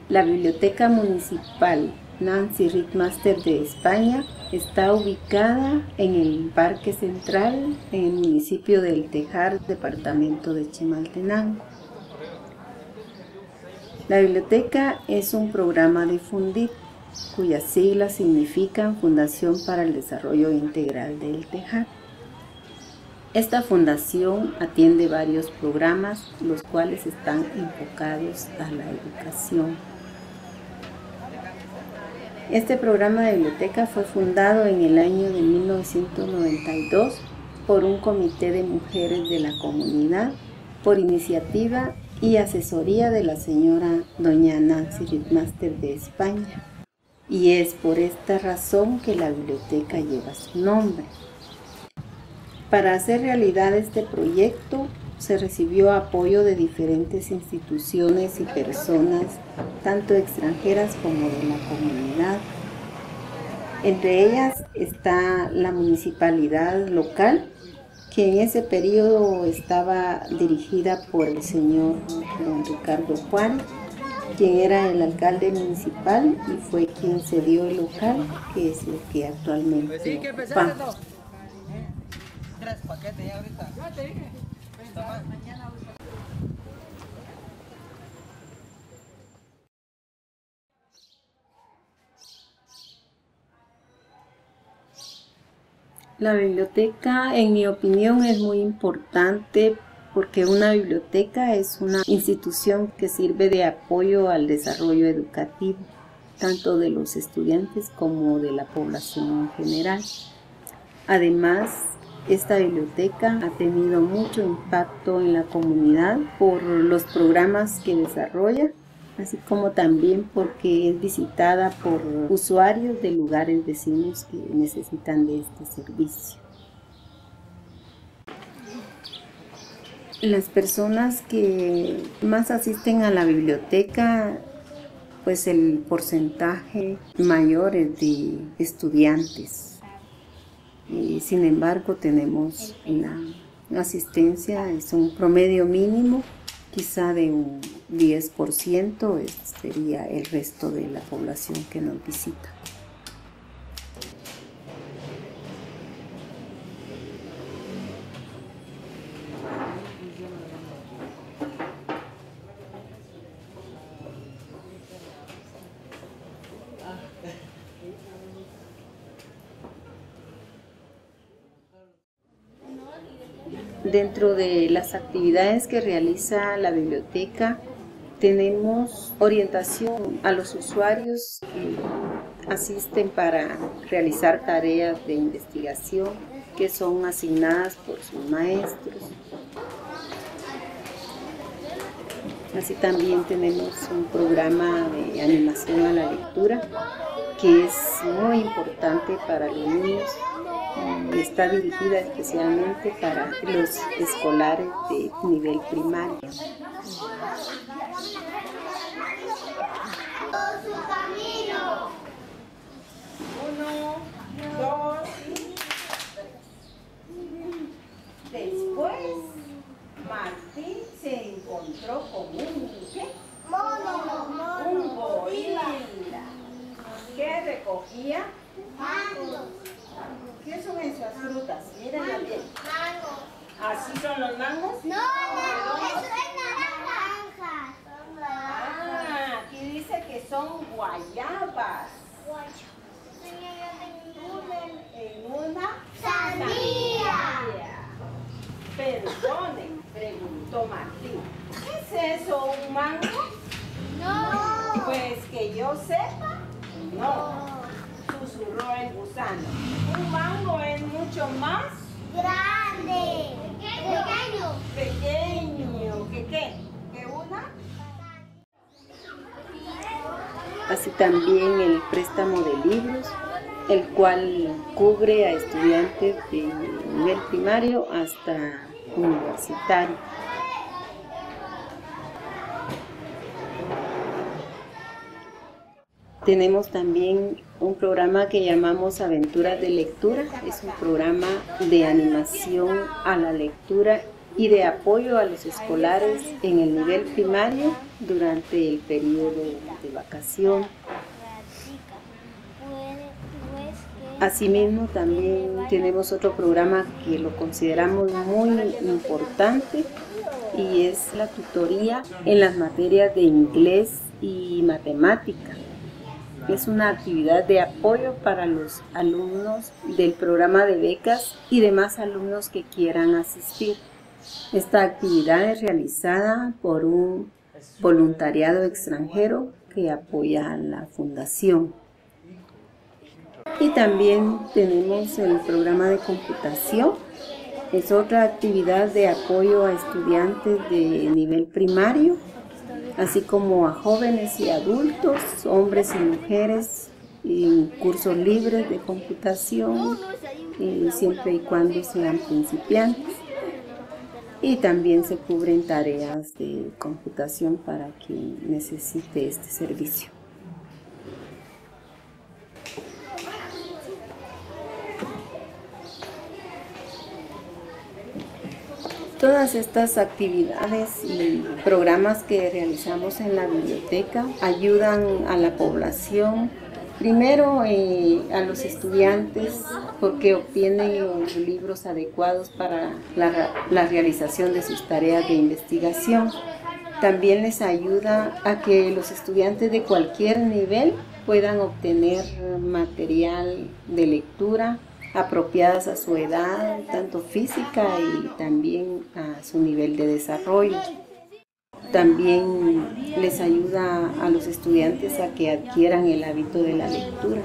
La Biblioteca Municipal Nancy Rittmaster de España está ubicada en el Parque Central, en el municipio de El Tejar, departamento de Chimaltenango. La biblioteca es un programa de Fundit, cuyas siglas significan Fundación para el Desarrollo Integral de El Tejar. Esta fundación atiende varios programas, los cuales están enfocados a la educación. Este programa de biblioteca fue fundado en el año de 1992 por un comité de mujeres de la comunidad, por iniciativa y asesoría de la señora doña Nancy Rittmaster de España. Y es por esta razón que la biblioteca lleva su nombre. Para hacer realidad este proyecto, se recibió apoyo de diferentes instituciones y personas, tanto extranjeras como de la comunidad. Entre ellas está la municipalidad local, que en ese periodo estaba dirigida por el señor don Ricardo Juárez, quien era el alcalde municipal y fue quien cedió el local, que es lo que actualmente ocupamos. 3 paquetes ya ahorita. Ya te dije. Mañana. La biblioteca, en mi opinión, es muy importante porque una biblioteca es una institución que sirve de apoyo al desarrollo educativo, tanto de los estudiantes como de la población en general. Además, esta biblioteca ha tenido mucho impacto en la comunidad por los programas que desarrolla, así como también porque es visitada por usuarios de lugares vecinos que necesitan de este servicio. Las personas que más asisten a la biblioteca, pues el porcentaje mayor es de estudiantes. Sin embargo, tenemos la asistencia, es un promedio mínimo, quizá de un 10%, sería el resto de la población que nos visita. Dentro de las actividades que realiza la biblioteca, tenemos orientación a los usuarios que asisten para realizar tareas de investigación que son asignadas por sus maestros. Así también tenemos un programa de animación a la lectura que es muy importante para los niños. Está dirigida especialmente para los escolares de nivel primario. Después, Martín se encontró con un gorila que recogía mangos. ¿Qué son esas frutas? Miren bien. Mangos. ¿Así son los mangos? No, eso es naranja. Ah, aquí dice que son guayabas. En una sandía. Perdonen, preguntó Martín. ¿Qué es eso, un mango? No. Pues que yo sepa, no. Susurró el gusano. Un mango es mucho más Grande. pequeño. ¿Que qué? ¿Que una? Así también el préstamo de libros, el cual cubre a estudiantes de nivel primario hasta universitario. Tenemos también un programa que llamamos Aventuras de Lectura. Es un programa de animación a la lectura y de apoyo a los escolares en el nivel primario durante el periodo de vacación. Asimismo, también tenemos otro programa que lo consideramos muy importante y es la tutoría en las materias de inglés y matemática. Es una actividad de apoyo para los alumnos del programa de becas y demás alumnos que quieran asistir. Esta actividad es realizada por un voluntariado extranjero que apoya a la fundación. Y también tenemos el programa de computación. Es otra actividad de apoyo a estudiantes de nivel primario, así como a jóvenes y adultos, hombres y mujeres, en cursos libres de computación, siempre y cuando sean principiantes. Y también se cubren tareas de computación para quien necesite este servicio. Todas estas actividades y programas que realizamos en la biblioteca ayudan a la población, primero a los estudiantes, porque obtienen los libros adecuados para la realización de sus tareas de investigación. También les ayuda a que los estudiantes de cualquier nivel puedan obtener material de lectura apropiadas a su edad, tanto física y también a su nivel de desarrollo. También les ayuda a los estudiantes a que adquieran el hábito de la lectura,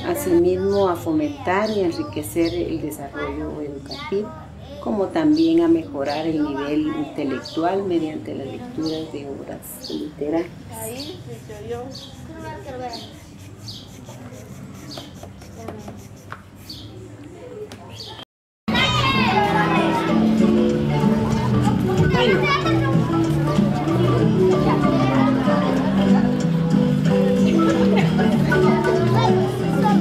asimismo a fomentar y enriquecer el desarrollo educativo, como también a mejorar el nivel intelectual mediante la lectura de obras literarias.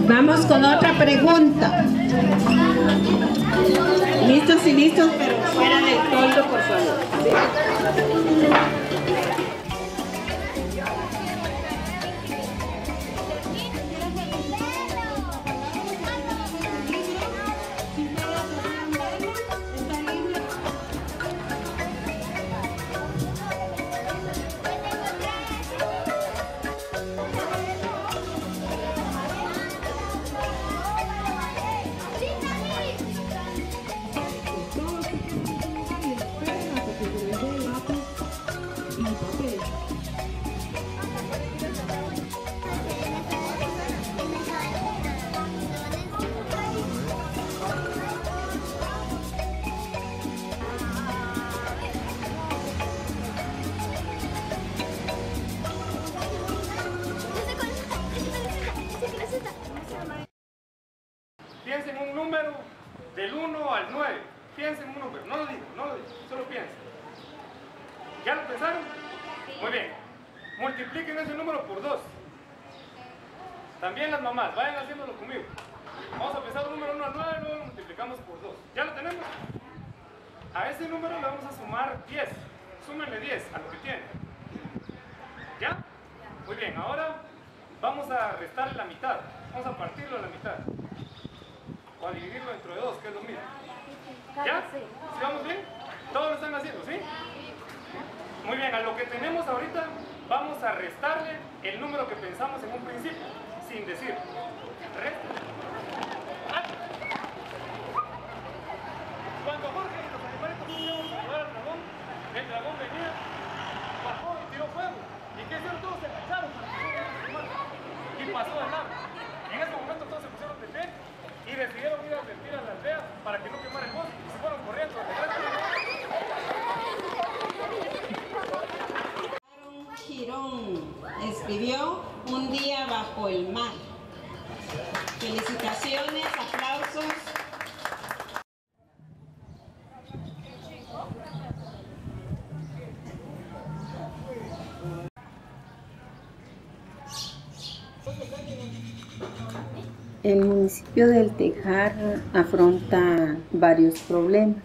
Vamos con otra pregunta. ¿Listos y listos? Pero fuera del toldo, por favor. Piensen en un número del 1 al 9. Piensen en un número, no lo digo, solo piensen. ¿Ya lo pensaron? Muy bien. Multipliquen ese número por 2. También las mamás, vayan haciéndolo conmigo. Vamos a empezar un número 1 al 9, luego lo multiplicamos por 2. ¿Ya lo tenemos? A ese número le vamos a sumar 10. Súmenle 10 a lo que tienen. ¿Ya? Muy bien, ahora vamos a restarle la mitad. Vamos a partirlo a la mitad. O a dividirlo entre 2, que es lo mismo. ¿Ya? ¿Sí vamos bien? Todos lo están haciendo, ¿sí? Muy bien, a lo que tenemos ahorita vamos a restarle el número que pensamos en un principio, sin decir. Resta. Cuando Jorge y los animalitos íbamos a jugar al dragón, el dragón venía, bajó y tiró fuego. ¿Y qué hicieron? Todos se agacharon para que y pasó de largo. En ese momento todos se pusieron de pie y decidieron ir a advertir a la aldea para que no quemara el bosque y se fueron corriendo. Girón escribió Un día bajo el mar. Felicitaciones, aplausos. El municipio del Tejar afronta varios problemas.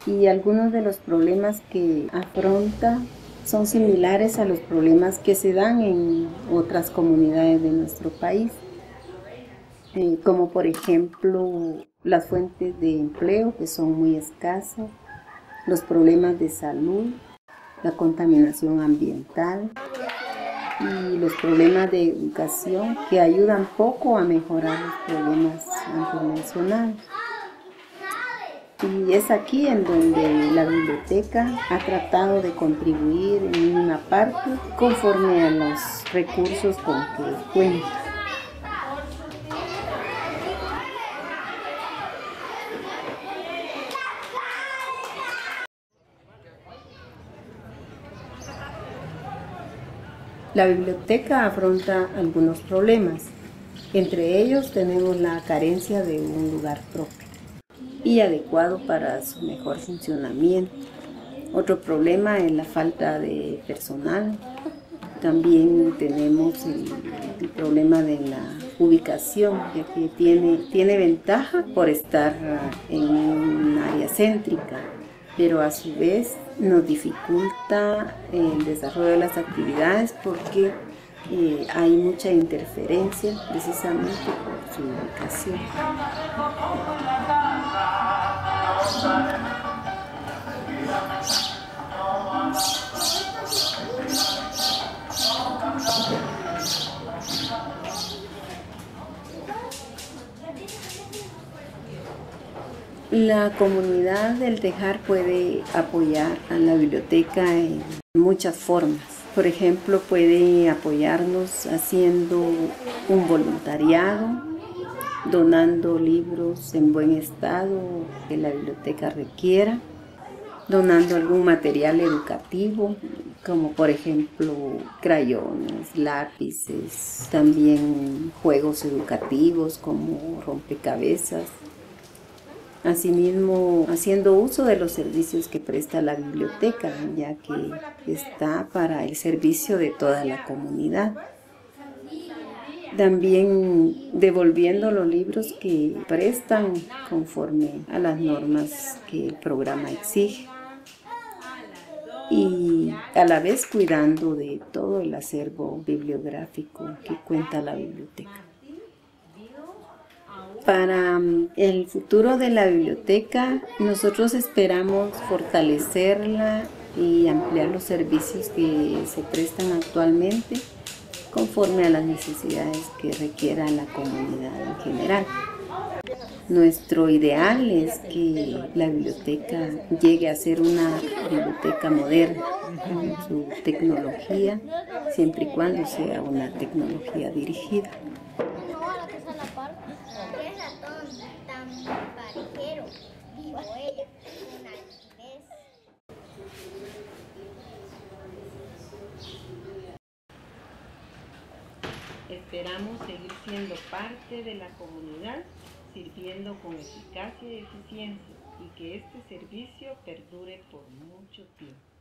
y algunos de los problemas que afronta son similares a los problemas que se dan en otras comunidades de nuestro país, como por ejemplo las fuentes de empleo que son muy escasas, los problemas de salud, la contaminación ambiental y los problemas de educación que ayudan poco a mejorar los problemas antes mencionados. Y es aquí en donde la biblioteca ha tratado de contribuir en mínima parte conforme a los recursos con que cuenta. La biblioteca afronta algunos problemas. Entre ellos tenemos la carencia de un lugar propio y adecuado para su mejor funcionamiento. Otro problema es la falta de personal. También tenemos el problema de la ubicación, ya que tiene ventaja por estar en un área céntrica, pero a su vez nos dificulta el desarrollo de las actividades porque hay mucha interferencia precisamente por su ubicación. La comunidad del Tejar puede apoyar a la biblioteca en muchas formas. Por ejemplo, puede apoyarnos haciendo un voluntariado, donando libros en buen estado que la biblioteca requiera, donando algún material educativo, como por ejemplo crayones, lápices, también juegos educativos como rompecabezas. Asimismo, haciendo uso de los servicios que presta la biblioteca, ya que está para el servicio de toda la comunidad. También devolviendo los libros que prestan conforme a las normas que el programa exige. Y a la vez cuidando de todo el acervo bibliográfico que cuenta la biblioteca. Para el futuro de la biblioteca, nosotros esperamos fortalecerla y ampliar los servicios que se prestan actualmente conforme a las necesidades que requiera la comunidad en general. Nuestro ideal es que la biblioteca llegue a ser una biblioteca moderna con su tecnología, siempre y cuando sea una tecnología dirigida. Esperamos seguir siendo parte de la comunidad, sirviendo con eficacia y eficiencia, y que este servicio perdure por mucho tiempo.